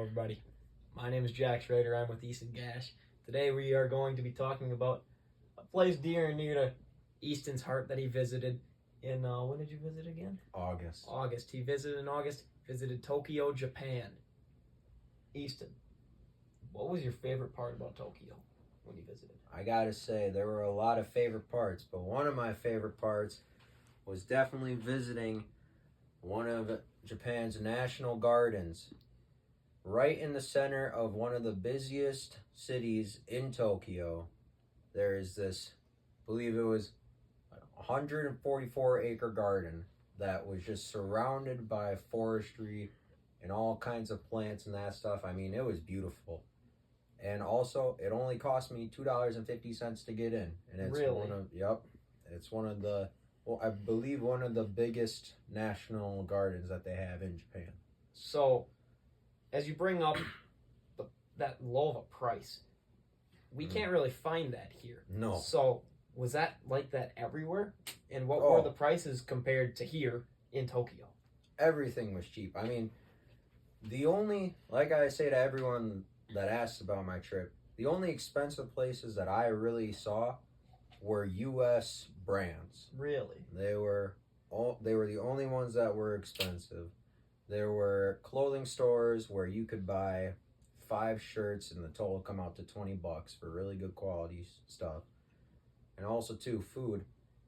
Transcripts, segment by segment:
everybody. My name is Schraeder. I'm with Easton Gasch. Today we are going to be talking about a place dear and near to Easton's heart that he visited in, when did you visit again? August. August. He visited in August, visited Tokyo, Japan. Easton, what was your favorite part about Tokyo when you visited? I gotta say, there were a lot of favorite parts, but one of my favorite parts was definitely visiting one of Japan's national gardens. Right in the center of one of the busiest cities in Tokyo, there is this, I believe it was 144-acre garden that was just surrounded by forestry and all kinds of plants and that stuff. I mean, it was beautiful. And also, it only cost me $2.50 to get in. And it's Really? It's one of the, well, I believe one of the biggest national gardens that they have in Japan. So, as you bring up that low of a price, we can't really find that here. No. So, was that like that everywhere? And what were the prices compared to here in Tokyo? Everything was cheap. I mean, the only, like I say to everyone that asks about my trip, the only expensive places that I really saw were U.S. brands. Really? They were the only ones that were expensive. There were clothing stores where you could buy 5 shirts and the total come out to $20 for really good quality stuff. And also too, food.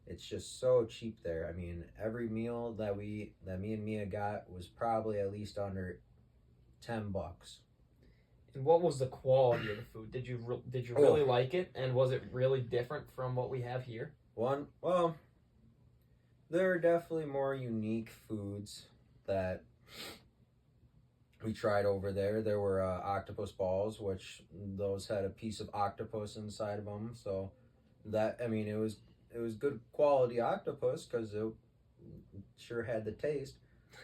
It's just so cheap there. I mean, every meal that me and Mia got was probably at least under $10. And what was the quality of the food? Did you really like it? And was it really different from what we have here? Well, there are definitely more unique foods that we tried over there. There were octopus balls, which those had a piece of octopus inside of them. So that, I mean, it was good quality octopus because it sure had the taste.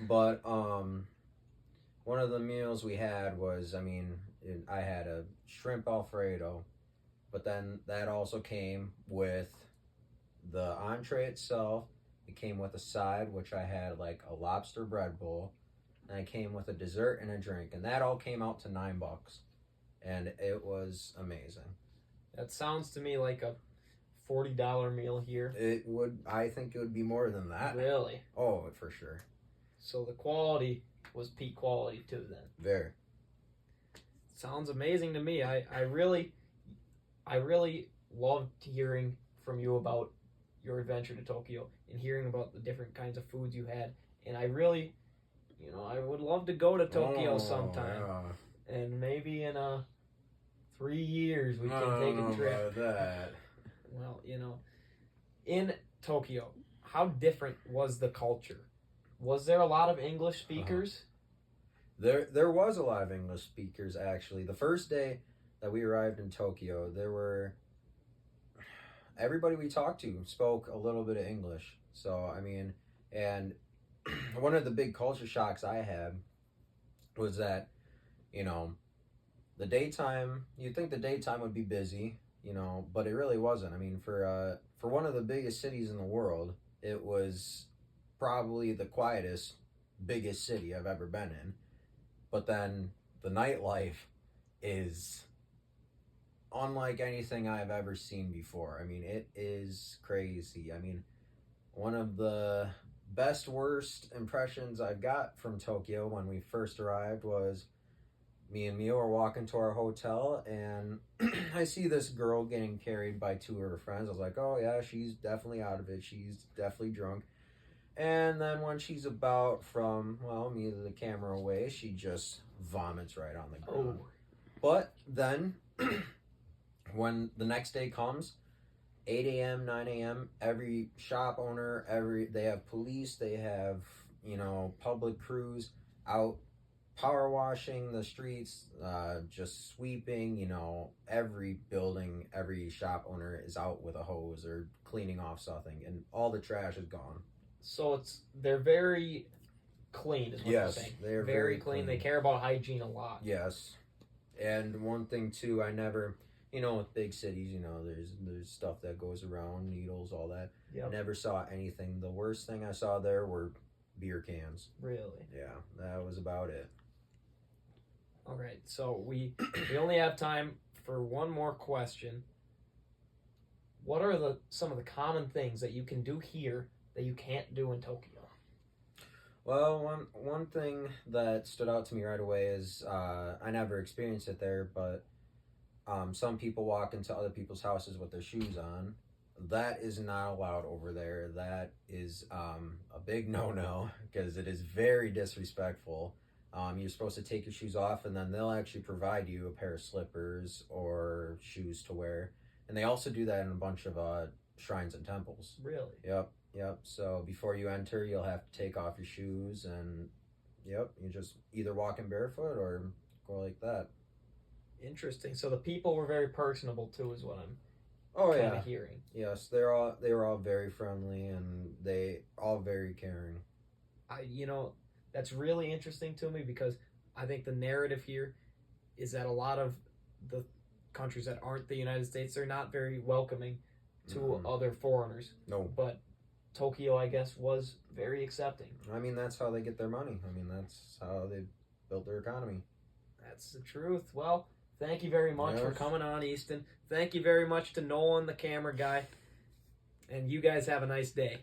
But one of the meals we had was, I had a shrimp Alfredo, but then that also came with the entree itself. It came with a side, which I had like a lobster bread bowl, and it came with a dessert and a drink, and that all came out to $9, and it was amazing. That sounds to me like a $40 meal here. I think it would be more than that. Really? Oh, for sure. So the quality was peak quality too then. Very. Sounds amazing to me. I really loved hearing from you about your adventure to Tokyo and hearing about the different kinds of foods you had. And I really, I would love to go to Tokyo sometime. Yeah. And maybe in 3 years we can take a trip. About that. Well, in Tokyo, how different was the culture? Was there a lot of English speakers? There was a lot of English speakers, actually. The first day that we arrived in Tokyo, everybody we talked to spoke a little bit of English. So, and one of the big culture shocks I had was that, the daytime, you'd think the daytime would be busy, but it really wasn't. I mean, for one of the biggest cities in the world, it was probably the quietest, biggest city I've ever been in. But then the nightlife is unlike anything I've ever seen before. I mean, it is crazy. I mean, one of the worst impressions I've got from Tokyo when we first arrived was me and Mia were walking to our hotel, and I see this girl getting carried by 2 of her friends. I was like, oh yeah, she's definitely out of it. She's definitely drunk. And then when she's about from, me to the camera away, she just vomits right on the ground. Oh. But then, when the next day comes, 8 a.m., 9 a.m., every shop owner, they have police, they have, public crews out power washing the streets, just sweeping, every building, every shop owner is out with a hose or cleaning off something, and all the trash is gone. So they're very clean, is what you're saying. They're very clean. They care about hygiene a lot. Yes. And one thing too, I never, with big cities, there's stuff that goes around, needles, all that. Yep. I never saw anything. The worst thing I saw there were beer cans. Really? Yeah, that was about it. Okay. So we only have time for one more question. What are some of the common things that you can do here that you can't do in Tokyo? Well, one thing that stood out to me right away is I never experienced it there, but some people walk into other people's houses with their shoes on. That is not allowed over there. That is a big no-no because it is very disrespectful. You're supposed to take your shoes off, and then they'll actually provide you a pair of slippers or shoes to wear. And they also do that in a bunch of shrines and temples. Really? Yep. So before you enter, you'll have to take off your shoes, and you just either walk in barefoot or go like that. Interesting. So the people were very personable too, is what I'm kind of hearing. Yes, they were all very friendly, and they all very caring. That's really interesting to me because I think the narrative here is that a lot of the countries that aren't the United States, they're not very welcoming to other foreigners. No. But Tokyo, I guess, was very accepting. I mean, that's how they get their money. I mean, that's how they built their economy. That's the truth. Well, thank you very much for coming on, Easton. Thank you very much to Nolan, the camera guy. And you guys have a nice day.